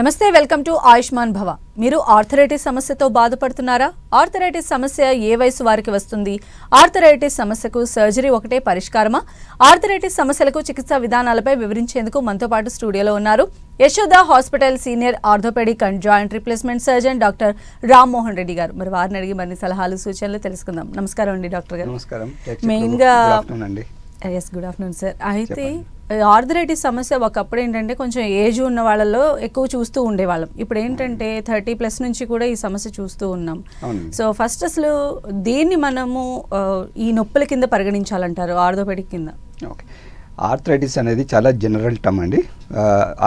నమస్తే welcome to Ayushman భవ. మీరు ఆర్థరైటిస్ సమస్యతో బాధపడుతున్నారా? ఆర్థరైటిస్ సమస్య ఏ వయసు వారికి వస్తుంది? ఆర్థరైటిస్ సమస్యకు సర్జరీ ఒకటే పరిష్కారమా? ఆర్థరైటిస్ సమస్యలకు చికిత్సా విధానాలపై వివరించేందుకు మనతో పాటు స్టూడియోలో ఉన్నారు Yashoda hospital senior orthopaedic and joint replacement surgeon doctor Ram Mohan Reddy garu. మరి వారిని అడిగి మరిన్ని సలహాలు సూచనలు తెలుసుకుందాం. నమస్కారం అండి డాక్టర్ గారు. నమస్కారం. మెయిన్గా గుడ్ ఆఫ్టర్నూన్ సార్. అయితే ఆర్థరైటిస్ సమస్య ఒకప్పుడు ఏంటంటే కొంచెం ఏజ్ ఉన్న వాళ్ళలో ఎక్కువ చూస్తూ ఉండేవాళ్ళం. ఇప్పుడు ఏంటంటే 30+ నుంచి కూడా ఈ సమస్య చూస్తూ ఉన్నాం. సో ఫస్ట్ అసలు దీన్ని మనము ఈ నొప్పుల కింద పరిగణించాలంటారు ఆర్థోపెడిక్ కింద? ఓకే, ఆర్థరైటిస్ అనేది చాలా జనరల్ టర్మ్ అండి.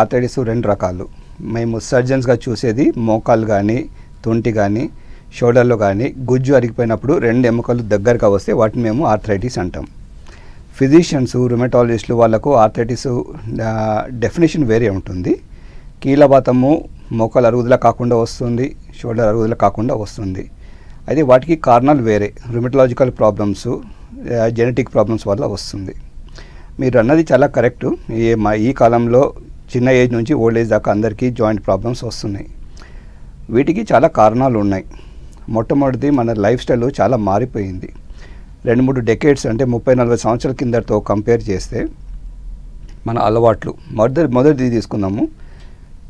ఆర్థరైటిస్ రెండు రకాలు. మేము సర్జన్స్గా చూసేది మోకాలు కానీ తుంటి కానీ షోల్డర్లో కానీ గుజ్జు అరిగిపోయినప్పుడు రెండు ఎముకలు దగ్గరగా వస్తే వాటిని మేము ఆర్థరైటిస్ అంటాం. ఫిజిషియన్స్ రుమటాలజిస్టులు వాళ్ళకు ఆర్థరైటిస్ డెఫినేషన్ వేరే ఉంటుంది. కీలవాతము మోకాలు అరుగుదల కాకుండా వస్తుంది, షోల్డర్ అరుగుదల కాకుండా వస్తుంది. అయితే వాటికి కారణాలు వేరే. రుమటాలజికల్ ప్రాబ్లమ్స్, జెనెటిక్ ప్రాబ్లమ్స్ వల్ల వస్తుంది. మీరు అన్నది చాలా కరెక్టు. ఈ కాలంలో చిన్న ఏజ్ నుంచి ఓల్డ్ ఏజ్ దాకా అందరికీ జాయింట్ ప్రాబ్లమ్స్ వస్తున్నాయి. వీటికి చాలా కారణాలు ఉన్నాయి. మొట్టమొదటిది మన లైఫ్ స్టైల్ చాలా మారిపోయింది. 2-3 డెకేడ్స్ అంటే 30-40 సంవత్సరాల కిందతో కంపేర్ చేస్తే మన అలవాట్లు మొదటిది తీసుకుందాము.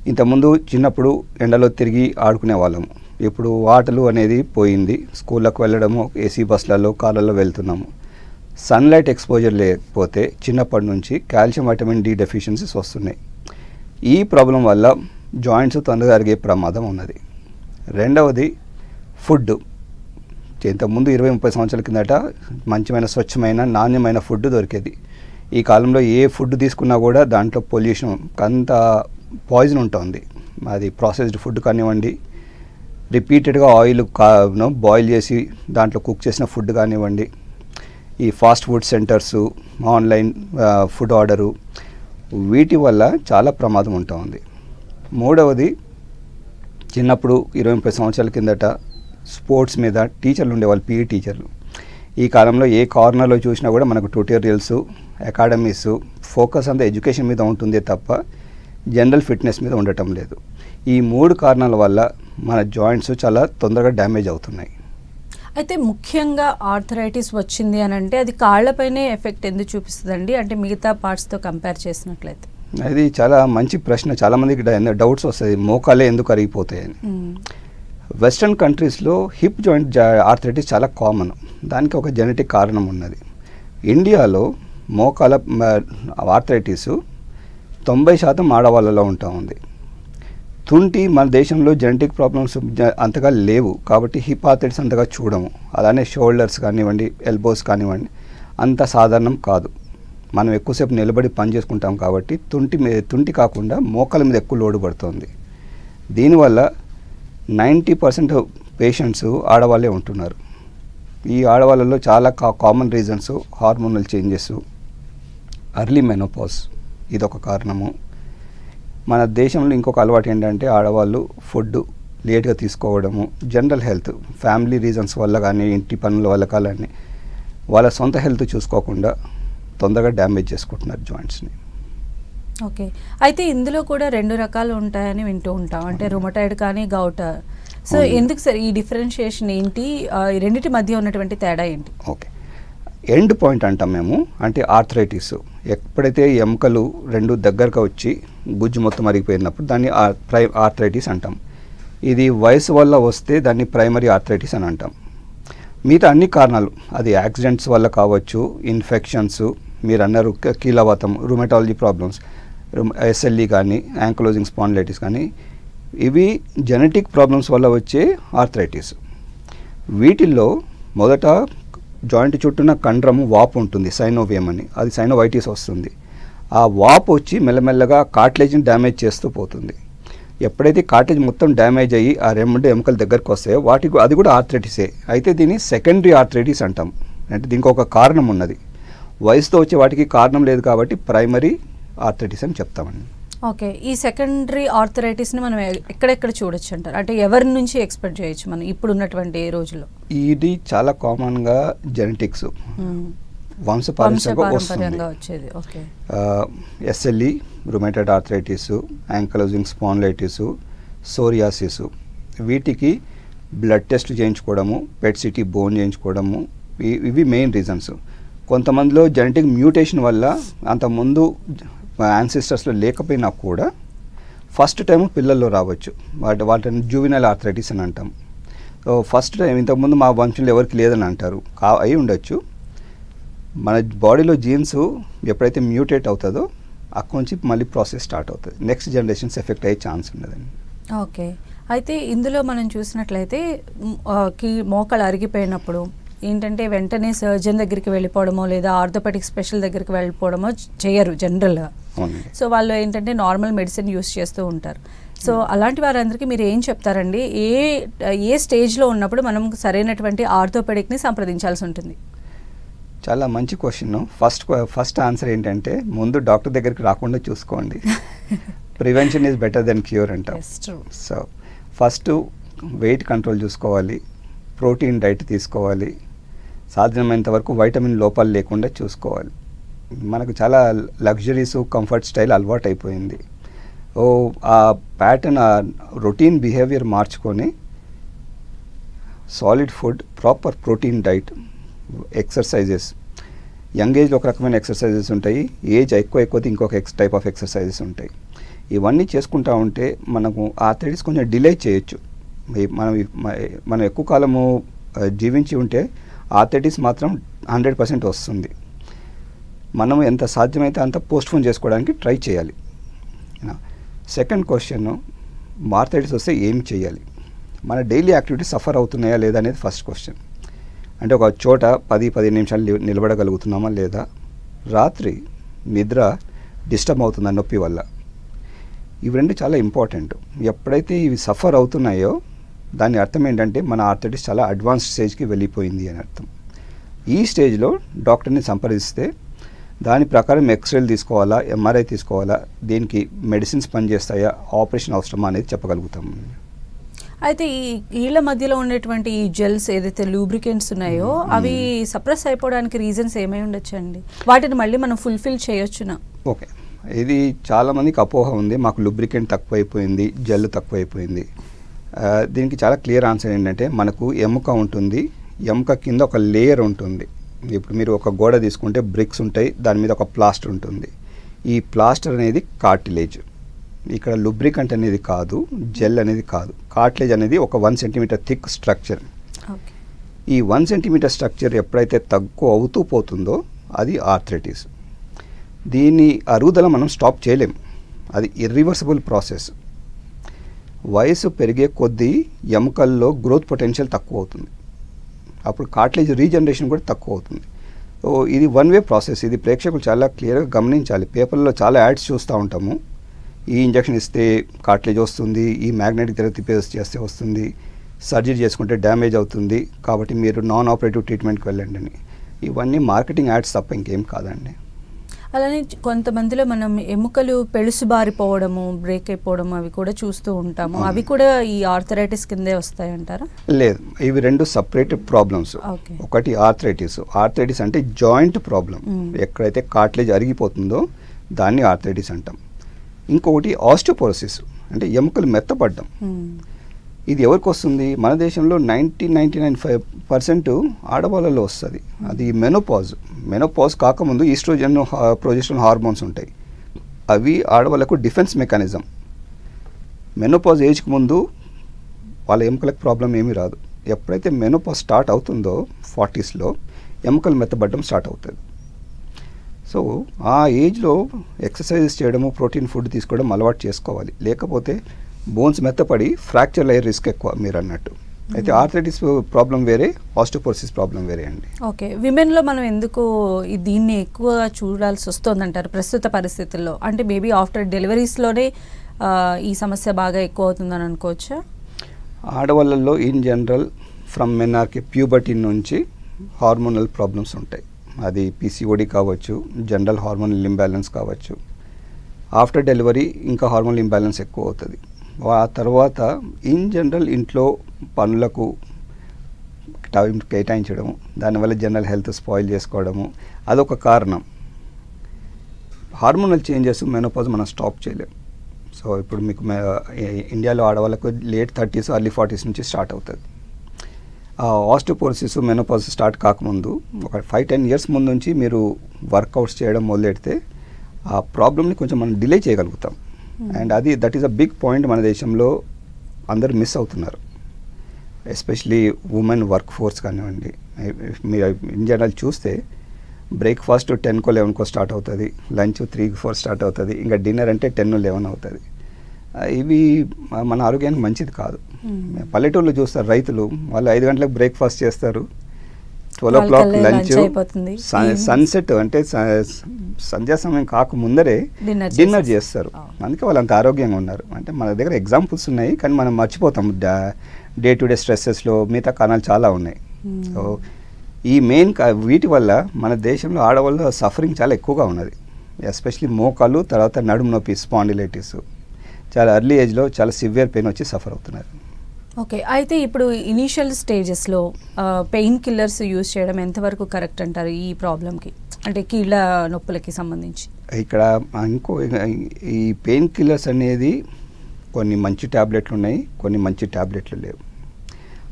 ఇంతకుముందు చిన్నప్పుడు ఎండలో తిరిగి ఆడుకునే వాళ్ళము. ఇప్పుడు ఆటలు అనేది పోయింది. స్కూళ్ళకు వెళ్ళడము, ఏసీ బస్సులలో కార్లలో వెళ్తున్నాము. సన్లైట్ ఎక్స్పోజర్ లేకపోతే చిన్నప్పటి నుంచి కాల్షియం, వైటమిన్ డి డెఫిషియన్సీస్ వస్తున్నాయి. ఈ ప్రాబ్లం వల్ల జాయింట్స్ తొందరగా అరిగే ప్రమాదం ఉన్నది. రెండవది ఫుడ్. ఇంతకుముందు 20-30 సంవత్సరాల కిందట మంచిమైన స్వచ్ఛమైన నాణ్యమైన ఫుడ్ దొరికేది. ఈ కాలంలో ఏ ఫుడ్ తీసుకున్నా కూడా దాంట్లో పొల్యూషన్, అంత పాయిజన్ ఉంటుంది. అది ప్రాసెస్డ్ ఫుడ్ కానివ్వండి, రిపీటెడ్గా ఆయిల్ బాయిల్ చేసి దాంట్లో కుక్ చేసిన ఫుడ్ కానివ్వండి, ఈ fast food centres, online food order, వీటి వల్ల చాలా ప్రమాదం ఉంటుంది. మూడవది, చిన్నప్పుడు 20-30 సంవత్సరాల కిందట స్పోర్ట్స్ మీద టీచర్లు ఉండేవాళ్ళు, పీఈ టీచర్లు. ఈ కాలంలో ఏ కార్నర్లో చూసినా కూడా మనకు ట్యూటోరియల్స్, అకాడమీస్, ఫోకస్ అంతా ఎడ్యుకేషన్ మీద ఉంటుందే తప్ప జనరల్ ఫిట్నెస్ మీద ఉండటం లేదు. ఈ 3 కారణాల వల్ల మన జాయింట్స్ చాలా తొందరగా డ్యామేజ్ అవుతున్నాయి. అయితే ముఖ్యంగా ఆర్థరైటిస్ వచ్చింది అని అంటే అది కాళ్లపైనే ఎఫెక్ట్ ఎందుకు చూపిస్తుందండి? అంటే మిగతా పార్ట్స్తో కంపేర్ చేసినట్లయితే. అది చాలా మంచి ప్రశ్న. చాలామందికి డౌట్స్ వస్తాయి, మోకాలే ఎందుకు అరిగిపోతాయని. వెస్ట్రన్ కంట్రీస్లో హిప్ జాయింట్ ఆర్థరైటిస్ చాలా కామన్. దానికి ఒక జెనెటిక్ కారణం ఉన్నది. ఇండియాలో మోకాల ఆర్థరైటిస్ 90% ఆడవాళ్ళలో ఉంటా ఉంది. తుంటి మన దేశంలో జెనెటిక్ ప్రాబ్లమ్స్ అంతగా లేవు కాబట్టి హిప్ ఆర్థరైటిస్ అంతగా చూడము. అలానే షోల్డర్స్ కానివ్వండి, ఎల్బోస్ కానివ్వండి అంత సాధారణం కాదు. మనం ఎక్కువసేపు నిలబడి పని చేసుకుంటాం కాబట్టి తుంటి కాకుండా మోకాల మీద ఎక్కువ లోడు పడుతుంది. దీనివల్ల 90% పేషెంట్స్ ఆడవాళ్ళే ఉంటున్నారు. ఈ ఆడవాళ్ళలో చాలా common reasons hormonal changes, early menopause ఇదొక కారణము. మన దేశంలో ఇంకొక అలవాటు ఏంటంటే ఆడవాళ్ళు ఫుడ్ లేట్గా తీసుకోవడము, జనరల్ హెల్త్, ఫ్యామిలీ రీజన్స్ వల్ల కానీ ఇంటి పనుల వల్ల కానీ వాళ్ళ సొంత హెల్త్ చూసుకోకుండా తొందరగా డ్యామేజ్ చేసుకుంటున్నారు జాయింట్స్ని. ఓకే, అయితే ఇందులో కూడా 2 రకాలు ఉంటాయని వింటూ ఉంటాం, అంటే రుమటాయిడ్ కానీ గౌట్. సో ఎందుకు సార్ ఈ డిఫరెన్షియేషన్ ఏంటి? ఈ రెండింటి మధ్య ఉన్నటువంటి తేడా ఏంటి? ఓకే, ఎండ్ పాయింట్ అంటాం మేము. అంటే ఆర్థరైటిస్ ఎప్పుడైతే ఎముకలు 2 దగ్గరగా వచ్చి గుజ్జు మొత్తం అరిగిపోయినప్పుడు దాన్ని ఆర్థరైటిస్ అంటాం. ఇది వయసు వల్ల వస్తే దాన్ని ప్రైమరీ ఆర్థరైటిస్ అని అంటాం. మిగతా అన్ని కారణాలు, అది యాక్సిడెంట్స్ వల్ల కావచ్చు, ఇన్ఫెక్షన్స్, మీరు అన్నారు కీలవాతం, రుమటాలజీ ప్రాబ్లమ్స్, ఎస్ఎల్ఈ కానీ యాంకలోజింగ్ స్పాండిలైటిస్ కానీ, ఇవి జెనెటిక్ ప్రాబ్లమ్స్ వల్ల వచ్చే ఆర్థరైటిస్. వీటిల్లో మొదట జాయింట్ చుట్టూన కండరము వాపు ఉంటుంది, సైనోవియం అని, అది సైనోవైటిస్ వస్తుంది. ఆ వాపు వచ్చి మెల్లమెల్లగా కార్టిలేజ్ని డ్యామేజ్ చేస్తూ పోతుంది. ఎప్పుడైతే కార్టిలేజ్ మొత్తం డ్యామేజ్ అయ్యి ఆ 2 ఎముకల దగ్గరకు వస్తాయో అది కూడా ఆర్థరైటిసే. అయితే దీన్ని సెకండరీ ఆర్థరైటిస్ అంటాం. అంటే దీనికి ఒక కారణం ఉన్నది. వయసుతో వచ్చే వాటికి కారణం లేదు కాబట్టి ప్రైమరీ ఆర్థరైటిస్ అని చెప్తామండి. ఓకే, ఈ సెకండరీ ఆర్థరైటిస్ని మనం ఎక్కడెక్కడ చూడొచ్చు అంటారు? అంటే ఎవరి నుంచి ఎక్స్పెక్ట్ చేయొచ్చు మనం ఇప్పుడు ఉన్నటువంటి రోజుల్లో? ఇది చాలా కామన్గా జెనెటిక్స్, వంశపారంపర్యంగా వచ్చేది. Okay, SLE, rheumatoid arthritis, ankylosing spondylitis, psoriasis, వీటికి బ్లడ్ టెస్ట్ చేయించుకోవడము, పెట్ సిటీ బోన్ చేయించుకోవడము, ఇవి మెయిన్ రీజన్స్. కొంతమందిలో జెనెటిక్ మ్యూటేషన్ వల్ల అంతకుముందు యాన్సిస్టర్స్లో లేకపోయినా కూడా ఫస్ట్ టైం పిల్లల్లో రావచ్చు. వాటిని జూవినల్ ఆర్థరైటిస్ అని అంటాం. ఫస్ట్ టైం ఇంతకుముందు మా వంశంలో ఎవరికి లేదని అంటారు, అయి ఉండొచ్చు. మన బాడీలో జీన్స్ ఎప్పుడైతే మ్యూటేట్ అవుతుందో అక్కడి నుంచి మళ్ళీ ప్రాసెస్ స్టార్ట్ అవుతుంది. నెక్స్ట్ జనరేషన్స్ ఎఫెక్ట్ అయ్యే ఛాన్స్ ఉండదండి. ఓకే, అయితే ఇందులో మనం చూసినట్లయితే మోకాలు అరిగిపోయినప్పుడు ఏంటంటే వెంటనే సర్జన్ దగ్గరికి వెళ్ళిపోవడమో లేదా ఆర్థోపెడిక్ స్పెషల్ దగ్గరికి వెళ్ళిపోవడమో చేయరు జనరల్గా. సో వాళ్ళు ఏంటంటే నార్మల్ మెడిసిన్ యూస్ చేస్తూ ఉంటారు. సో అలాంటి వారందరికీ మీరు ఏం చెప్తారండి? ఏ స్టేజ్లో ఉన్నప్పుడు మనం సరైనటువంటి ఆర్థోపెడిక్ని సంప్రదించాల్సి ఉంటుంది? చాలా మంచి క్వశ్చన్. ఫస్ట్ ఆన్సర్ ఏంటంటే ముందు డాక్టర్ దగ్గరికి రాకుండా చూసుకోండి. Prevention is better then cure అంటాం. సో ఫస్ట్ వెయిట్ కంట్రోల్ చూసుకోవాలి, ప్రోటీన్ డైట్ తీసుకోవాలి, సాధ్యమైనంత వరకు వైటమిన్ లోపాలు లేకుండా చూసుకోవాలి. మనకు చాలా లగ్జరీస్, కంఫర్ట్ స్టైల్ అలవాటు అయిపోయింది. ఆ ప్యాటర్న్, ఆ రొటీన్ బిహేవియర్ మార్చుకొని solid food, proper protein diet, exercises. Young ఏజ్లో ఒక రకమైన ఎక్సర్సైజెస్ ఉంటాయి, ఏజ్ ఎక్కువ ఇంకొక టైప్ ఆఫ్ ఎక్సర్సైజెస్ ఉంటాయి. ఇవన్నీ చేసుకుంటూ ఉంటే మనకు ఆర్థరైటిస్ కొంచెం డిలే చేయొచ్చు. మనం ఎక్కువ కాలము జీవించి ఉంటే ఆర్థరైటిస్ మాత్రం 100% వస్తుంది. మనం ఎంత సాధ్యమైతే అంత పోస్ట్పోన్ చేసుకోవడానికి ట్రై చేయాలి. సెకండ్ క్వశ్చన్, ఆర్థరైటిస్ వస్తే ఏం చేయాలి? మన డైలీ యాక్టివిటీస్ సఫర్ అవుతున్నాయా లేదా అనేది ఫస్ట్ క్వశ్చన్. అంటే ఒక చోట 10-15 నిమిషాలు నిలబడగలుగుతున్నామా లేదా? రాత్రి నిద్ర డిస్టర్బ్ అవుతుందా నొప్పి వల్ల? ఇవి రెండు చాలా ఇంపార్టెంట్. ఎప్పుడైతే ఇవి సఫర్ అవుతున్నాయో దాని అర్థం ఏంటంటే మన ఆర్థరైటిస్ చాలా అడ్వాన్స్డ్ స్టేజ్కి వెళ్ళిపోయింది అని అర్థం. ఈ స్టేజ్లో డాక్టర్ని సంప్రదిస్తే దాని ప్రకారం ఎక్స్రేలు తీసుకోవాలా, ఎంఆర్ఐ తీసుకోవాలా, దీనికి మెడిసిన్స్ పనిచేస్తాయా, ఆపరేషన్ అవసరమా అనేది చెప్పగలుగుతాం. అయితే ఈ ఈళ్ళ మధ్యలో ఉండేటువంటి ఈ జెల్స్ ఏదైతే లూబ్రికెంట్స్ ఉన్నాయో అవి సప్రెస్ అయిపోవడానికి రీజన్స్ ఏమై ఉండొచ్చు అండి? వాటిని మళ్ళీ మనం ఫుల్ఫిల్ చేయొచ్చునా? ఓకే, ఇది చాలామందికి అపోహ ఉంది, మాకు లూబ్రికెంట్ తక్కువైపోయింది, జెల్ తక్కువైపోయింది. దీనికి చాలా క్లియర్ ఆన్సర్ ఏంటంటే మనకు ఎముక ఉంటుంది, ఎముక కింద ఒక లేయర్ ఉంటుంది. ఇప్పుడు మీరు ఒక గోడ తీసుకుంటే బ్రిక్స్ ఉంటాయి, దాని మీద ఒక ప్లాస్టర్ ఉంటుంది. ఈ ప్లాస్టర్ అనేది కార్టిలేజ్. ఇక్కడ లూబ్రికెంట్ అనేది కాదు, జెల్ అనేది కాదు. కార్టిలేజ్ అనేది ఒక 1 సెంటీమీటర్ థిక్ స్ట్రక్చర్. ఈ 1 సెంటీమీటర్ స్ట్రక్చర్ ఎప్పుడైతే తక్కువ అవుతూ పోతుందో అది ఆర్థరైటిస్. దీని అరుగుదల మనం స్టాప్ చేయలేం, అది ఇర్రివర్సిబుల్ ప్రాసెస్. వయసు పెరిగే కొద్దీ ఎముకల్లో గ్రోత్ పొటెన్షియల్ తక్కువ అవుతుంది, అప్పుడు కార్టిలేజ్ రీజనరేషన్ కూడా తక్కువ అవుతుంది. సో ఇది వన్ వే ప్రాసెస్. ఇది ప్రేక్షకులు చాలా క్లియర్గా గమనించాలి. పేపర్లో చాలా యాడ్స్ చూస్తూ ఉంటాము, ఈ ఇంజెక్షన్ ఇస్తే కార్టిలేజ్ వస్తుంది, ఈ మ్యాగ్నెటిక్ థెరపీ చేస్తే వస్తుంది, సర్జరీ చేసుకుంటే డ్యామేజ్ అవుతుంది, కాబట్టి మీరు నాన్ ఆపరేటివ్ ట్రీట్మెంట్కి వెళ్ళండి అని. ఇవన్నీ మార్కెటింగ్ యాడ్స్ తప్ప ఇంకేం కాదండి. అలానే కొంతమందిలో మనం ఎముకలు పెళుసుబారిపోవడము, బ్రేక్ అయిపోవడము అవి కూడా చూస్తూ ఉంటాము. అవి కూడా ఈ ఆర్థరైటిస్ కిందే వస్తాయంటారా? లేదు, ఇవి రెండు సపరేట్ ప్రాబ్లమ్స్. ఒకటి ఆర్థరైటిస్. ఆర్థరైటిస్ అంటే జాయింట్ ప్రాబ్లం, ఎక్కడైతే కార్టిలేజ్ అరిగిపోతుందో దాన్ని ఆర్థరైటిస్ అంటాం. ఇంకొకటి ఆస్టియోపోరోసిస్, అంటే ఎముకలు మెత్తపడ్డం. ఇది ఎవరికి వస్తుంది? మన దేశంలో 99% ఆడవాళ్ళలో వస్తుంది. అది మెనోపాజ్ కాకముందు ఈస్ట్రోజన్, ప్రొజెస్టరాన్ హార్మోన్స్ ఉంటాయి, అవి ఆడవాళ్ళకు డిఫెన్స్ మెకానిజం. మెనోపాజ్ ఏజ్కి ముందు వాళ్ళ ఎముకలకు ప్రాబ్లం ఏమీ రాదు. ఎప్పుడైతే మెనోపాజ్ స్టార్ట్ అవుతుందో 40sలో ఎముకలు మెత్తబడ్డం స్టార్ట్ అవుతుంది. సో ఆ ఏజ్లో ఎక్సర్సైజెస్ చేయడము, ప్రోటీన్ ఫుడ్ తీసుకోవడం అలవాటు చేసుకోవాలి, లేకపోతే బోన్స్ మెత్తపడి ఫ్రాక్చర్ అయ్యే రిస్క్ ఎక్కువ మీరు అన్నట్టు. అయితే ఆర్థరైటిస్ ప్రాబ్లం వేరే, ఆస్టియోపోరోసిస్ ప్రాబ్లం వేరే అండి. ఓకే, విమెన్లో మనం ఎందుకు దీన్ని ఎక్కువ చూడాల్సి వస్తుందంటారు ప్రస్తుత పరిస్థితుల్లో? అంటే మేబీ ఆఫ్టర్ డెలివరీస్లోనే ఈ సమస్య బాగా ఎక్కువ అవుతుందని అనుకోవచ్చా? ఆడవాళ్ళల్లో in general from menarche puberty నుంచి హార్మోనల్ ప్రాబ్లమ్స్ ఉంటాయి. అది పీసీఓడి కావచ్చు, జనరల్ హార్మోనల్ ఇంబ్యాలెన్స్ కావచ్చు. ఆఫ్టర్ డెలివరీ ఇంకా హార్మోనల్ ఇంబ్యాలెన్స్ ఎక్కువ అవుతుంది. ఆ తర్వాత ఇన్ జనరల్ ఇంట్లో పనులకు టైం కేటాయించడము, దానివల్ల జనరల్ హెల్త్ స్పాయిల్ చేసుకోవడము అదొక కారణం. హార్మోనల్ చేంజెస్ మెనోపాజ్ మనం స్టాప్ చేయలేం. సో ఇప్పుడు మీకు ఇండియాలో ఆడవాళ్ళకు లేట్ 30s ఎర్లీ 40s నుంచి స్టార్ట్ అవుతుంది. ఆస్టియోపోరోసిస్ మెనోపాజ్ స్టార్ట్ కాకముందు ఒక 5-10 years ముందు నుంచి మీరు వర్కౌట్స్ చేయడం మొదలెడితే ఆ ప్రాబ్లమ్ని కొంచెం మనం డిలే చేయగలుగుతాం. And that is a big point మన దేశంలో అందరూ మిస్ అవుతున్నారు. ఎస్పెషలీ ఉమెన్ వర్క్ ఫోర్స్ కానివ్వండి, మీరు ఇన్ జనరల్ చూస్తే బ్రేక్ఫాస్ట్ 10కో 11కో స్టార్ట్ అవుతుంది, లంచ్ 3-4 స్టార్ట్ అవుతుంది, ఇంకా డిన్నర్ అంటే 10-11 అవుతుంది. ఇవి మన ఆరోగ్యానికి మంచిది కాదు. పల్లెటూళ్ళు చూస్తారు రైతులు, వాళ్ళు 5 గంటలకు బ్రేక్ఫాస్ట్ చేస్తారు, 12 o'clock లంచ్, సన్సెట్ అంటే సంధ్యా సమయం కాకముందరే డిన్నర్ చేస్తారు. అందుకే వాళ్ళు అంత ఆరోగ్యంగా ఉన్నారు. అంటే మన దగ్గర ఎగ్జాంపుల్స్ ఉన్నాయి, కానీ మనం మర్చిపోతాం. డే టు డే స్ట్రెస్సెస్లో మిగతా కారణాలు చాలా ఉన్నాయి. సో ఈ వీటి వల్ల మన దేశంలో ఆడవాళ్ళ సఫరింగ్ చాలా ఎక్కువగా ఉన్నది. ఎస్పెషలీ మోకాలు, తర్వాత నడుము నొప్పి, స్పాండిలైటిస్ చాలా ఎర్లీ ఏజ్లో చాలా సివియర్ పెయిన్ వచ్చి సఫర్ అవుతున్నారు. ఓకే, అయితే ఇప్పుడు ఇనీషియల్ స్టేజెస్లో పెయిన్ కిల్లర్స్ యూజ్ చేయడం ఎంతవరకు కరెక్ట్ అంటారు ఈ ప్రాబ్లంకి, అంటే కీళ్ళ నొప్పులకి సంబంధించి? ఇక్కడ ఈ పెయిన్ కిల్లర్స్ అనేది కొన్ని మంచి ట్యాబ్లెట్లు ఉన్నాయి, కొన్ని మంచి ట్యాబ్లెట్లు లేవు.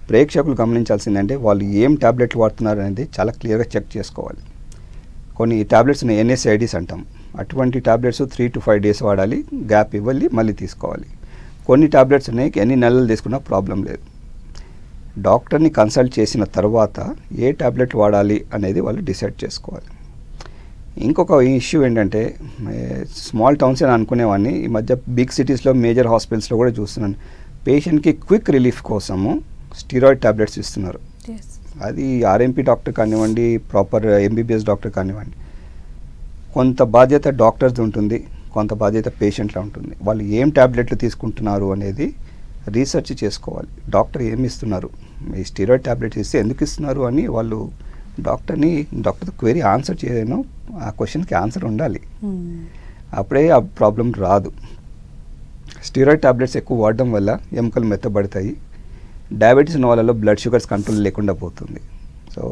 ప్రేక్షకులు గమనించాల్సిందంటే వాళ్ళు ఏం ట్యాబ్లెట్లు వాడుతున్నారు అనేది చాలా క్లియర్గా చెక్ చేసుకోవాలి. కొన్ని ట్యాబ్లెట్స్ NSAIDs అంటాం, అటువంటి ట్యాబ్లెట్స్ 3 to 5 days వాడాలి, గ్యాప్ ఇవ్వాలి, మళ్ళీ తీసుకోవాలి. కొన్ని ట్యాబ్లెట్స్ ఉన్నాయి, ఎన్ని నెలలు తీసుకున్నా ప్రాబ్లం లేదు. డాక్టర్ని కన్సల్ట్ చేసిన తర్వాత ఏ ట్యాబ్లెట్ వాడాలి అనేది వాళ్ళు డిసైడ్ చేసుకోవాలి. ఇంకొక ఇష్యూ ఏంటంటే, స్మాల్ టౌన్స్ అని అనుకునేవాడిని, ఈ మధ్య బిగ్ సిటీస్లో మేజర్ హాస్పిటల్స్లో కూడా చూస్తున్నాను, పేషెంట్కి క్విక్ రిలీఫ్ కోసము స్టీరాయిడ్ ట్యాబ్లెట్స్ ఇస్తున్నారు. అది RMP డాక్టర్ కానివ్వండి, ప్రాపర్ MBBS డాక్టర్ కానివ్వండి, కొంత బాధ్యత డాక్టర్ది ఉంటుంది, కొంత బాధ్యత పేషెంట్లో ఉంటుంది. వాళ్ళు ఏం ట్యాబ్లెట్లు తీసుకుంటున్నారు అనేది రీసెర్చ్ చేసుకోవాలి. డాక్టర్ ఏమి ఇస్తున్నారు, ఈ స్టీరాయిడ్ ట్యాబ్లెట్స్ ఇస్తే ఎందుకు ఇస్తున్నారు అని వాళ్ళు డాక్టర్ క్వెరీ ఆన్సర్ చేయను, ఆ క్వశ్చన్కి ఆన్సర్ ఉండాలి. అప్పుడే ఆ ప్రాబ్లం రాదు. స్టీరాయిడ్ ట్యాబ్లెట్స్ ఎక్కువ వాడడం వల్ల ఎముకలు మెత్తబడతాయి, డయాబెటీస్ ఉన్న వాళ్ళలో బ్లడ్ షుగర్స్ కంట్రోల్ లేకుండా పోతుంది. సో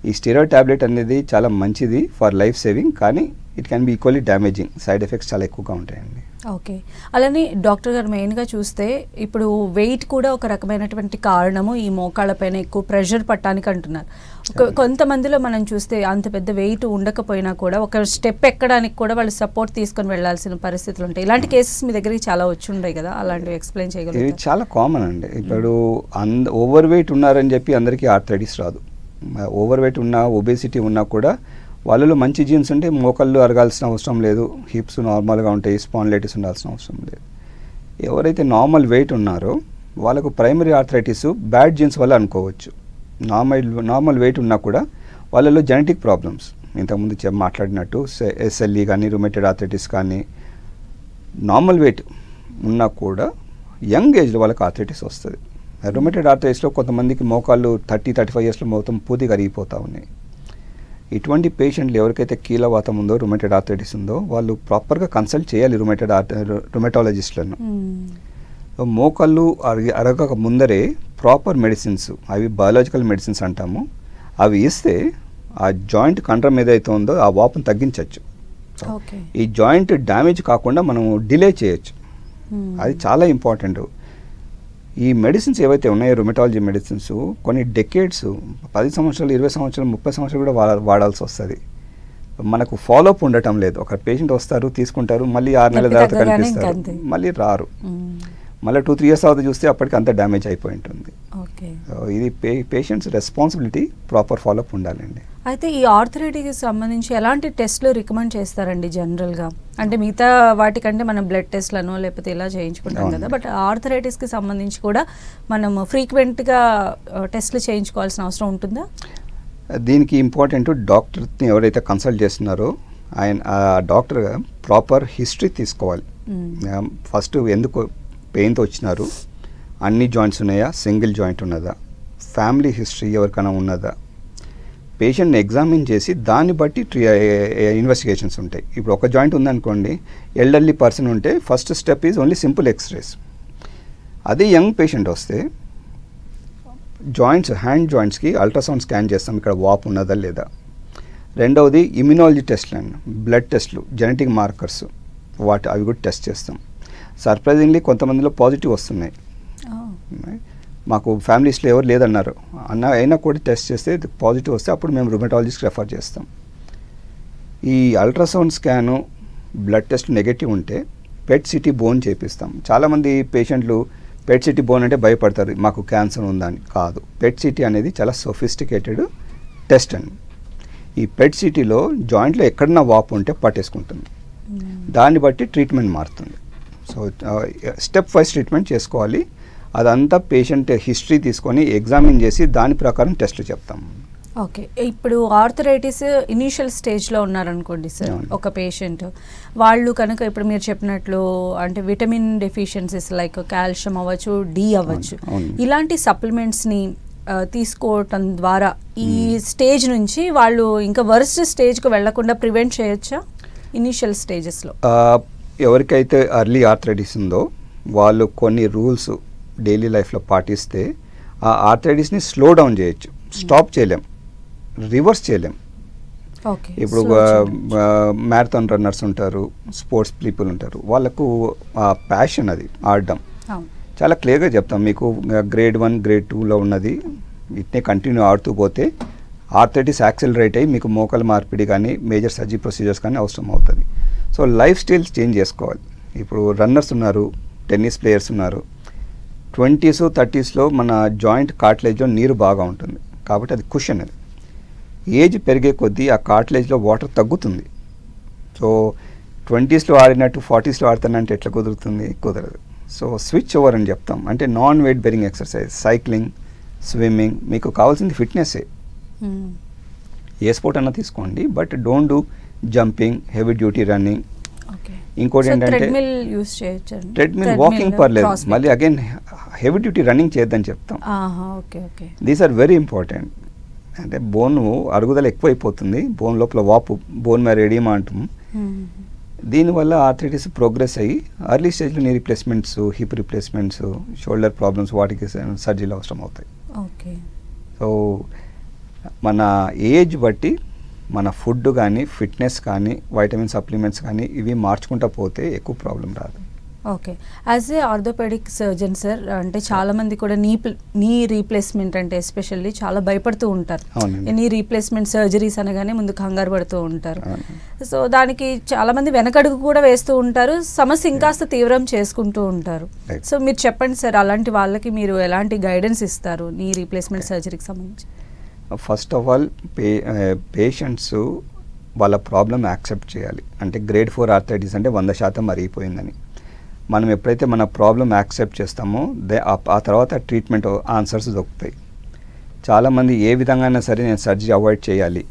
ఈ స్టీరాయిడ్ ట్యాబ్లెట్ అనేది చాలా మంచిది ఫర్ లైఫ్ సేవింగ్, కానీ it can be equally damaging. Side effects చాలా ఎక్కువగా ఉంటాయండి. ఓకే, అలానే డాక్టర్ గారు మెయిన్గా చూస్తే ఇప్పుడు వెయిట్ కూడా ఒక రకమైనటువంటి కారణము ఈ మోకాళ్ళ పైన ఎక్కువ ప్రెషర్ పట్టడానికి అంటున్నారు. కొంతమందిలో మనం చూస్తే అంత పెద్ద వెయిట్ ఉండకపోయినా కూడా ఒక స్టెప్ ఎక్కడానికి కూడా వాళ్ళు సపోర్ట్ తీసుకొని వెళ్లాల్సిన పరిస్థితులు ఉంటాయి. ఇలాంటి కేసెస్ మీ దగ్గరికి చాలా వచ్చి ఉంటాయి కదా, అలాంటివి ఎక్స్ప్లెయిన్ చేయగలరు? ఇది చాలా కామన్ అండి. ఇప్పుడు ఓవర్ వెయిట్ ఉన్నారని చెప్పి అందరికీ ఆర్థరైటిస్ రాదు. ఓవర్ వెయిట్ ఉన్నా, ఒబేసిటీ ఉన్నా కూడా వాళ్ళలో మంచి జీన్స్ ఉంటే మోకాళ్ళు అరగాల్సిన అవసరం లేదు, హిప్స్ నార్మల్గా ఉంటాయి, స్పాండిలైటిస్ ఉండాల్సిన అవసరం లేదు. ఎవరైతే నార్మల్ వెయిట్ ఉన్నారో వాళ్ళకు ప్రైమరీ ఆర్థరైటిస్ బ్యాడ్ జీన్స్ వల్ల అనుకోవచ్చు. నార్మల్ వెయిట్ ఉన్నా కూడా వాళ్ళలో జెనెటిక్ ప్రాబ్లమ్స్, ఇంతకుముందు మాట్లాడినట్టు SLE కానీ, రుమేటెడ్ ఆర్థరైటిస్ కానీ, నార్మల్ వెయిట్ ఉన్నా కూడా యంగ్ ఏజ్లో వాళ్ళకి ఆర్థరైటిస్ వస్తుంది. రుమేటెడ్ ఆర్థరైటిస్లో కొంతమందికి మోకాళ్ళు 30-35 yearsలో మొత్తం పూర్తిగా అరిగిపోతూ ఉన్నాయి. ఇటువంటి పేషెంట్లు ఎవరికైతే కీలవాతం ఉందో, రుమేటెడ్ ఆర్థరైటిస్ ఉందో, వాళ్ళు ప్రాపర్గా కన్సల్ట్ చేయాలి రుమేటాలజిస్ట్లను. మోకాళ్ళు అరగక ముందరే ప్రాపర్ మెడిసిన్స్, అవి బయాలజికల్ మెడిసిన్స్ అంటాము, అవి ఇస్తే ఆ జాయింట్ కండరం ఏదైతే ఉందో ఆ వాపును తగ్గించవచ్చు. ఈ జాయింట్ డ్యామేజ్ కాకుండా మనం డిలే చేయొచ్చు. అది చాలా ఇంపార్టెంట్. ఈ మెడిసిన్స్ ఏవైతే ఉన్నాయో రుమటాలజీ మెడిసిన్స్ కొన్ని డెకేడ్స్, 10 సంవత్సరాలు, 20 సంవత్సరాలు, 30 సంవత్సరాలు కూడా వాడాల్సి వస్తుంది. మనకు ఫాలోఅప్ ఉండటం లేదు. ఒక పేషెంట్ వస్తారు, తీసుకుంటారు, మళ్ళీ 6 నెలల తర్వాత కనిపిస్తారు, మళ్ళీ రారు, మళ్ళీ 2-3 years తర్వాత చూస్తే అప్పటికి అంత డ్యామేజ్ అయిపోయి ఉంటుంది. ఇది పేషెంట్స్ రెస్పాన్సిబిలిటీ, ప్రాపర్ ఫాలోఅప్ ఉండాలండి. అయితే ఈ ఆర్థరైటిస్కి సంబంధించి ఎలాంటి టెస్ట్లు రికమెండ్ చేస్తారండి జనరల్గా? అంటే మిగతా వాటికంటే మనం బ్లడ్ టెస్ట్లను లేకపోతే ఇలా చేయించుకుంటాం కదా, బట్ ఆర్థరైటిస్కి సంబంధించి కూడా మనం ఫ్రీక్వెంట్గా టెస్ట్లు చేయించుకోవాల్సిన అవసరం ఉంటుందా? దీనికి ఇంపార్టెంట్, డాక్టర్ని ఎవరైతే కన్సల్ట్ చేస్తున్నారో ఆ డాక్టర్ ప్రాపర్ హిస్టరీ తీసుకోవాలి. ఫస్ట్ ఎందుకు పెయిన్తో వచ్చినారు, అన్ని జాయింట్స్ ఉన్నాయా, సింగిల్ జాయింట్ ఉన్నదా, ఫ్యామిలీ హిస్టరీ ఎవరికైనా ఉన్నదా, పేషెంట్ని ఎగ్జామిన్ చేసి దాన్ని బట్టి ఇన్వెస్టిగేషన్స్ ఉంటాయి. ఇప్పుడు ఒక జాయింట్ ఉందనుకోండి, ఎల్డర్లీ పర్సన్ ఉంటే first step is only simple x-rays. అదే యంగ్ పేషెంట్ వస్తే జాయింట్స్, హ్యాండ్ జాయింట్స్కి అల్ట్రాసౌండ్ స్కాన్ చేస్తాం, ఇక్కడ వాప్ ఉన్నదా లేదా. రెండవది ఇమ్యునాలజీ టెస్ట్లు అండి, బ్లడ్ టెస్ట్లు, జెనెటిక్ మార్కర్స్, అవి కూడా టెస్ట్ చేస్తాం. సర్ప్రైజింగ్లీ కొంతమందిలో పాజిటివ్ వస్తున్నాయి. మాకు ఫ్యామిలీస్లో ఎవరు లేదన్నారు అయినా కూడా టెస్ట్ చేస్తే పాజిటివ్ వస్తే అప్పుడు మేము రుమటాలజిస్ట్కి రెఫర్ చేస్తాం. ఈ ultrasound scan, blood test negative ఉంటే పెట్ సిటీ బోన్ చేపిస్తాం. చాలామంది పేషెంట్లు పెట్ సిటీ బోన్ అంటే భయపడతారు, మాకు క్యాన్సర్ ఉందా అని. కాదు, పెట్ సిటీ అనేది చాలా సొఫిస్టికేటెడ్ టెస్ట్ అండి. ఈ పెట్ సిటీలో జాయింట్లో ఎక్కడన్నా వాపు ఉంటే పట్టేసుకుంటుంది, దాన్ని బట్టి ట్రీట్మెంట్ మారుతుంది. సో స్టెప్ వైజ్ ట్రీట్మెంట్ చేసుకోవాలి. అదంతా పేషెంట్ హిస్టరీ తీసుకొని ఎగ్జామిన్ చేసి దాని ప్రకారం టెస్ట్లు చెప్తాం. ఓకే, ఇప్పుడు ఆర్థరైటిస్ ఇనీషియల్ స్టేజ్లో ఉన్నారనుకోండి సార్ ఒక పేషెంట్, వాళ్ళు కనుక ఇప్పుడు మీరు చెప్పినట్లు అంటే విటమిన్ డెఫిషియన్సీస్ లైక్ కాల్షియం అవ్వచ్చు, డి అవ్వచ్చు, ఇలాంటి సప్లిమెంట్స్ని తీసుకోవటం ద్వారా ఈ స్టేజ్ నుంచి వాళ్ళు ఇంకా వర్స్ట్ స్టేజ్కి వెళ్లకుండా ప్రివెంట్ చేయొచ్చా ఇనీషియల్ స్టేజెస్లో? ఎవరికైతే ఎర్లీ ఆర్థరైటిస్ ఉందో వాళ్ళు కొన్ని రూల్స్ డైలీ లైఫ్లో పాటిస్తే ఆ ఆర్థరైటిస్ని స్లో డౌన్ చేయొచ్చు. స్టాప్ చేయలేం, రివర్స్ చేయలేం. ఇప్పుడు మ్యారథాన్ రన్నర్స్ ఉంటారు, స్పోర్ట్స్ పీపుల్ ఉంటారు, వాళ్ళకు ప్యాషన్ అది ఆడడం. చాలా క్లియర్గా చెప్తాం, మీకు గ్రేడ్ 1 గ్రేడ్ 2లో ఉన్నది ఇట్నే కంటిన్యూ ఆడుతూ పోతే ఆర్థరైటిస్ యాక్సిలరేట్ అయ్యి మీకు మోకాల మార్పిడి కానీ మేజర్ సర్జరీ ప్రొసీజర్స్ కానీ అవసరం అవుతుంది. సో లైఫ్ స్టైల్ చేంజ్ చేసుకోవాలి. ఇప్పుడు రన్నర్స్ ఉన్నారు, టెన్నిస్ ప్లేయర్స్ ఉన్నారు, 20s 30sలో మన జాయింట్ కార్టిలేజ్లో నీరు బాగా ఉంటుంది కాబట్టి అది కుషన్. అది ఏజ్ పెరిగే కొద్దీ ఆ కార్టిలేజ్లో వాటర్ తగ్గుతుంది. సో 20sలో ఆడినట్టు 40sలో ఆడుతానంటే ఎట్లా కుదురుతుంది? కుదరదు. సో స్విచ్ ఓవర్ అని చెప్తాం, అంటే non weight bearing exercise, cycling, swimming. మీకు కావాల్సింది ఫిట్నెస్సే, ఏ స్పోర్ట్ అన్నా తీసుకోండి, but don't do jumping, heavy duty running. ఇంకోటి ఏంటంటే ట్రెడ్మిల్, వాకింగ్ పర్లేదు, మళ్ళీ అగైన్ హెవీ డ్యూటీ రన్నింగ్ చేయొద్దని చెప్తాం. These are very important. అంటే బోన్ అరుగుదల ఎక్కువైపోతుంది, బోన్ లోపల వాపు, బోన్ మ్యారో ఎడిమా అంటాం. దీనివల్ల ఆర్థరైటిస్ ప్రోగ్రెస్ అయ్యి అర్లీ స్టేజ్లో నీ replacements, hip replacements, shoulder problems, వాటికి సర్జరీలు అవసరం అవుతాయి. సో మన ఏజ్ బట్టి మన ఫుడ్ కానీ, ఫిట్నెస్ కానీ, వైటమిన్ సప్లిమెంట్స్ కానీ ఇవి మార్చుకుంటూ పోతే ఎక్కువ ప్రాబ్లం రాదు. Okay, as a orthopaedic surgeon sir, అంటే చాలామంది కూడా నీ రీప్లేస్మెంట్ అంటే ఎస్పెషల్లీ చాలా భయపడుతూ ఉంటారు. నీ రీప్లేస్మెంట్ సర్జరీస్ అనగానే ముందు కంగారు పడుతూ ఉంటారు. సో దానికి చాలామంది వెనకడుగు కూడా వేస్తూ ఉంటారు, సమస్య ఇంకాస్త తీవ్రం చేసుకుంటూ ఉంటారు. సో మీరు చెప్పండి సార్, అలాంటి వాళ్ళకి మీరు ఎలాంటి గైడెన్స్ ఇస్తారు నీ రీప్లేస్మెంట్ సర్జరీకి సంబంధించి? ఫస్ట్ ఆఫ్ ఆల్ పేషెంట్స్ వాళ్ళ ప్రాబ్లం యాక్సెప్ట్ చేయాలి. అంటే గ్రేడ్ 4 ఆర్థరైటిస్ అంటే 100% మరిగిపోయిందని. మనం ఎప్పుడైతే మన ప్రాబ్లం యాక్సెప్ట్ చేస్తామో ఆ తర్వాత ట్రీట్మెంట్ ఆన్సర్స్ దొరుకుతాయి. చాలామంది ఏ విధంగా సరే నేను సర్జరీ అవాయిడ్ చేయాలి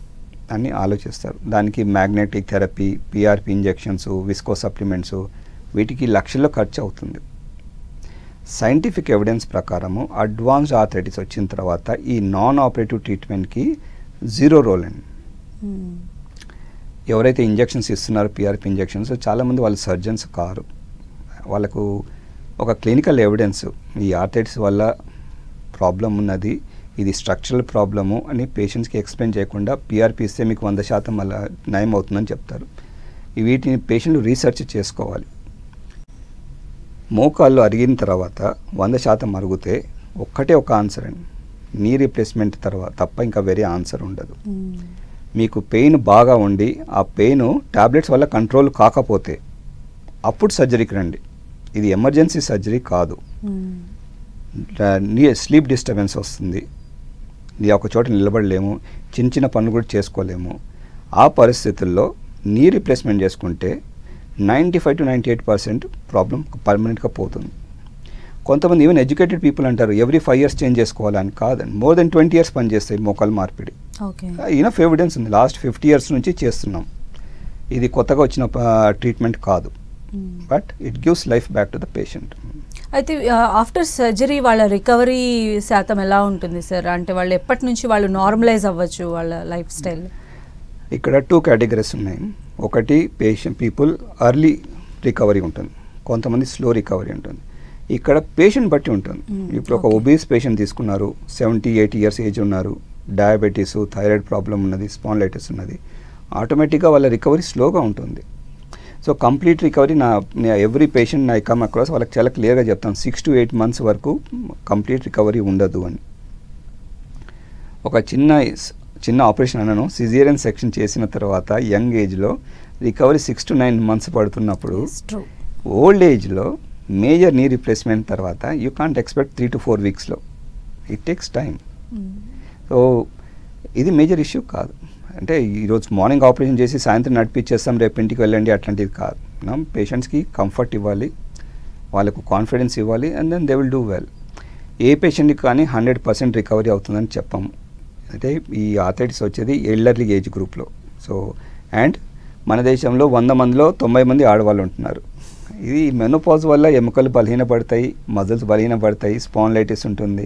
అని ఆలోచిస్తారు. దానికి magnetic therapy, PRP injections, visco supplements, వీటికి లక్షల్లో ఖర్చు అవుతుంది. సైంటిఫిక్ ఎవిడెన్స్ ప్రకారము అడ్వాన్స్డ్ ఆర్థరైటిస్ వచ్చిన తర్వాత ఈ నాన్ ఆపరేటివ్ ట్రీట్మెంట్కి 0 రోల్ అండి. ఎవరైతే ఇంజెక్షన్స్ ఇస్తున్నారో పిఆర్పి ఇంజెక్షన్స్, చాలామంది వాళ్ళు సర్జన్స్ కారు. వాళ్ళకు ఒక క్లినికల్ ఎవిడెన్స్ ఈ ఆర్థరైటిస్ వల్ల ప్రాబ్లం ఉన్నది, ఇది స్ట్రక్చరల్ ప్రాబ్లము అని పేషెంట్స్కి ఎక్స్ప్లెయిన్ చేయకుండా పిఆర్పి ఇస్తే మీకు 100% మళ్ళీ నయం అవుతుందని చెప్తారు. వీటిని పేషెంట్లు రీసెర్చ్ చేసుకోవాలి. మోకాళ్ళు అరిగిన తర్వాత 100% మరుగుతే ఒక్కటే ఒక ఆన్సర్ అండి, నీ రీప్లేస్మెంట్ తర్వాత తప్ప ఇంకా వేరే ఆన్సర్ ఉండదు. మీకు పెయిన్ బాగా ఉండి ఆ పెయిన్ టాబ్లెట్స్ వల్ల కంట్రోల్ కాకపోతే అప్పుడు సర్జరీకి రండి. ఇది ఎమర్జెన్సీ సర్జరీ కాదు. నీ స్లీప్ డిస్టర్బెన్స్ వస్తుంది, నీ ఒక చోట నిలబడలేము, చిన్న చిన్న పనులు కూడా చేసుకోలేము. ఆ పరిస్థితుల్లో నీ రీప్లేస్మెంట్ చేసుకుంటే 95 to 98% ప్రాబ్లం పర్మనెంట్గా పోతుంది. కొంతమంది ఈవెన్ ఎడ్యుకేటెడ్ పీపుల్ అంటారు ఎవ్రీ 5 years చేంజ్ చేసుకోవాలని. కాదండి, మోర్ దెన్ 20 years పనిచేస్తాయి మోకాలు మార్పిడి. ఇనఫ్ ఎవిడెన్స్ ఉంది, లాస్ట్ 50 years నుంచి చేస్తున్నాం. ఇది కొత్తగా వచ్చిన ట్రీట్మెంట్ కాదు, but it gives life back to the patient. అయితే ఆఫ్టర్ సర్జరీ వాళ్ళ రికవరీ శాతం ఎలా ఉంటుంది సార్? అంటే వాళ్ళు ఎప్పటి నుంచి వాళ్ళు నార్మలైజ్ అవ్వచ్చు వాళ్ళ లైఫ్ స్టైల్? ఇక్కడ 2 categories ఉన్నాయి. ఒకటి పీపుల్ ఎర్లీ రికవరీ ఉంటుంది, కొంతమంది స్లో రికవరీ ఉంటుంది. ఇక్కడ పేషెంట్ బట్టి ఉంటుంది. ఇప్పుడు ఒక ఒబీస్ పేషెంట్ తీసుకున్నారు, 70-80 years ఏజ్ ఉన్నారు, డయాబెటీస్, థైరాయిడ్ ప్రాబ్లం ఉన్నది, స్పాండిలైటిస్ ఉన్నది, ఆటోమేటిక్గా వాళ్ళ రికవరీ స్లోగా ఉంటుంది. సో కంప్లీట్ రికవరీ నా every patient I come across వాళ్ళకి చాలా క్లియర్గా చెప్తాను 6 to 8 months వరకు కంప్లీట్ రికవరీ ఉండదు అని. ఒక చిన్న ఆపరేషన్ అన్నాను, సిజేరియన్ సెక్షన్ చేసిన తర్వాత యంగ్ ఏజ్లో రికవరీ 6 to 9 months పడుతున్నప్పుడు ఓల్డ్ ఏజ్లో మేజర్ నీ రీప్లేస్మెంట్ తర్వాత యూ కాంట్ ఎక్స్పెక్ట్ 3 to 4 weeksలో. It takes time. సో ఇది మేజర్ ఇష్యూ కాదు. అంటే ఈరోజు మార్నింగ్ ఆపరేషన్ చేసి సాయంత్రం నడిపించేస్తాం రేపు ఇంటికి వెళ్ళండి అట్లాంటిది కాదు. మనం పేషెంట్స్కి కంఫర్ట్ ఇవ్వాలి, వాళ్ళకు కాన్ఫిడెన్స్ ఇవ్వాలి, and then they will do well. ఏ పేషెంట్కి కానీ 100% రికవరీ అవుతుందని చెప్పాము. అంటే ఈ ఆర్థరైటిస్ వచ్చేది ఎల్డర్లీ ఏజ్ గ్రూప్లో. సో అండ్ మన దేశంలో 100 మందిలో 90 మంది ఆడవాళ్ళు ఉంటున్నారు. ఇది మెనోపాజ్ వల్ల ఎముకలు బలహీనపడతాయి, మజిల్స్ బలహీనపడతాయి, స్పాండిలైటిస్ ఉంటుంది,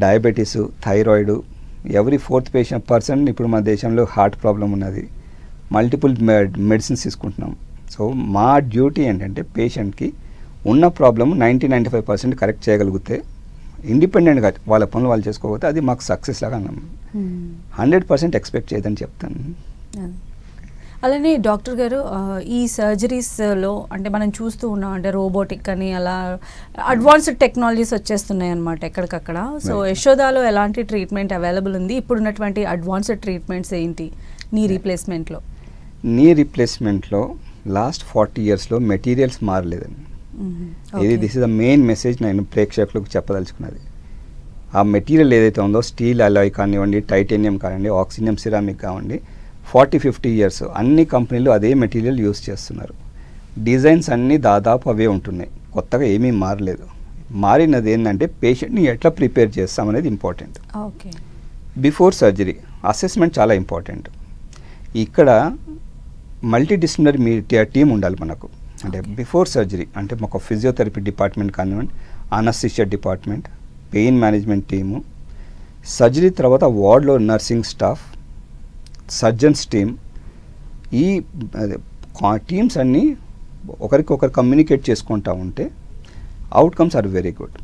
diabetes, thyroid, every 4th person ఇప్పుడు మన దేశంలో హార్ట్ ప్రాబ్లం ఉన్నది, మల్టిపుల్ మెడిసిన్స్ తీసుకుంటున్నాం. సో మా డ్యూటీ ఏంటంటే పేషెంట్కి ఉన్న ప్రాబ్లమ్ 90-95% కరెక్ట్ చేయగలిగితే ఇండిపెండెంట్గా వాళ్ళ పనులు వాళ్ళు చేసుకోకపోతే అది మాకు సక్సెస్ లాగా అన్నాం. 100% ఎక్స్పెక్ట్ చేయదని చెప్తాను. అలానే డాక్టర్ గారు ఈ సర్జరీస్లో అంటే మనం చూస్తూ ఉన్నాం అంటే రోబోటిక్ అని అలా అడ్వాన్స్డ్ టెక్నాలజీస్ వచ్చేస్తున్నాయి అన్నమాట ఎక్కడికక్కడ. సో యశోదాలో ఎలాంటి ట్రీట్మెంట్ అవైలబుల్ ఉంది? ఇప్పుడున్నటువంటి అడ్వాన్స్డ్ ట్రీట్మెంట్స్ ఏంటి నీ రీప్లేస్మెంట్లో? నీ రీప్లేస్మెంట్లో లాస్ట్ 40 yearsలో మెటీరియల్స్ మారలేదండి. ఇది this is the main message నేను ప్రేక్షకులకు చెప్పదలుచుకున్నది. ఆ మెటీరియల్ ఏదైతే ఉందో స్టీల్ అలాయ్ కానివ్వండి, టైటానియం కానివ్వండి, ఆక్సినియం సిరామిక్ కానివ్వండి, 40-50 years అన్ని కంపెనీలు అదే మెటీరియల్ యూస్ చేస్తున్నారు. డిజైన్స్ అన్నీ దాదాపు అవే ఉంటున్నాయి, కొత్తగా ఏమీ మారలేదు. మారినది ఏంటంటే పేషెంట్ని ఎట్లా ప్రిపేర్ చేస్తామనేది important. Okay, before surgery assessment చాలా ఇంపార్టెంట్. ఇక్కడ మల్టీడిసిప్లినరీ మీ టీం ఉండాలి మనకు. అంటే బిఫోర్ సర్జరీ అంటే మాకు ఫిజియోథెరపీ డిపార్ట్మెంట్ కానివ్వండి, anaesthesia department, pain management team, surgery తర్వాత వార్డ్లో నర్సింగ్ స్టాఫ్, సర్జన్స్ టీమ్, ఈ టీమ్స్ అన్నీ ఒకరికొకరు కమ్యూనికేట్ చేసుకుంటూ ఉంటే అవుట్కమ్స్ ఆర్ వెరీ గుడ్.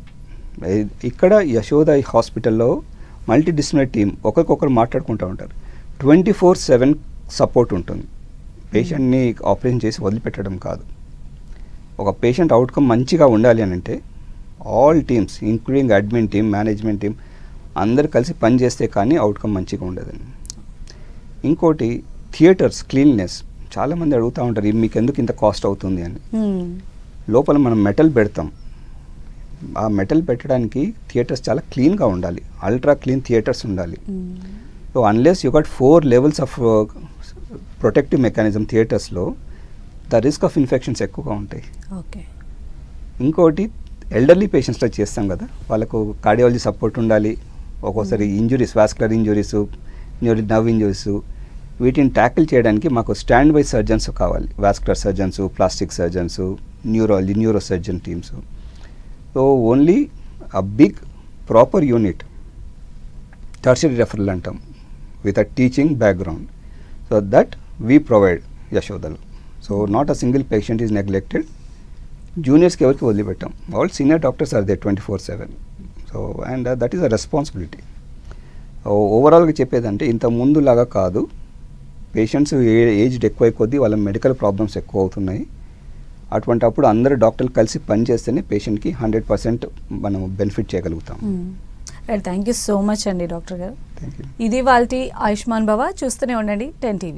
ఇక్కడ యశోద హాస్పిటల్లో మల్టీడిసిప్లినరీ టీమ్ ఒకరికొకరు మాట్లాడుకుంటూ ఉంటారు. 24/7 సపోర్ట్ ఉంటుంది. పేషెంట్ని ఆపరేషన్ చేసి వదిలిపెట్టడం కాదు. ఒక పేషెంట్ అవుట్కమ్ మంచిగా ఉండాలి అని అంటే all teams including admin team, management team అందరు కలిసి పనిచేస్తే కానీ అవుట్కమ్ మంచిగా ఉండదండి. ఇంకోటి థియేటర్స్ క్లీన్నెస్. చాలామంది అడుగుతూ ఉంటారు మీకు ఎందుకు ఇంత కాస్ట్ అవుతుంది అని. లోపల మనం మెటల్ పెడతాం. ఆ మెటల్ పెట్టడానికి థియేటర్స్ చాలా క్లీన్గా ఉండాలి, అల్ట్రా క్లీన్ థియేటర్స్ ఉండాలి. So unless you got 4 levels of protective mechanism థియేటర్స్లో ద రిస్క్ ఆఫ్ ఇన్ఫెక్షన్స్ ఎక్కువగా ఉంటాయి. ఓకే, ఇంకోటి ఎల్డర్లీ పేషెంట్స్లో చేస్తాం కదా, వాళ్ళకు కార్డియాలజీ సపోర్ట్ ఉండాలి. ఒక్కోసారి injuries, vascular injuries, nerve injuries, వీటిని ట్యాకిల్ చేయడానికి మాకు స్టాండ్ బై సర్జన్స్ కావాలి. Vascular surgeons, plastic surgeons, neurology, neuro surgeon teams. So only a big proper unit, tertiary referral అంటాం, with a teaching background. So that we provide యశోదలో. So not a single patient is neglected. జూనియర్స్కి ఎవరికి వదిలిపెట్టాం. All senior doctors are they 24/7. So and that is a responsibility. ఓవరాల్గా చెప్పేదంటే ఇంత ముందులాగా కాదు. పేషెంట్స్ ఏజ్డ్ ఎక్కువ కొద్దీ వాళ్ళ మెడికల్ ప్రాబ్లమ్స్ ఎక్కువ అవుతున్నాయి. అటువంటి అప్పుడు అందరు డాక్టర్లు కలిసి పనిచేస్తేనే పేషెంట్కి 100% మనం బెనిఫిట్ చేయగలుగుతాం. Right, thank you so much అండి డాక్టర్ గారు. Thank you. ఇది వాళ్ళ ఆయుష్మాన్ భవ. చూస్తూనే ఉండండి 10 TV.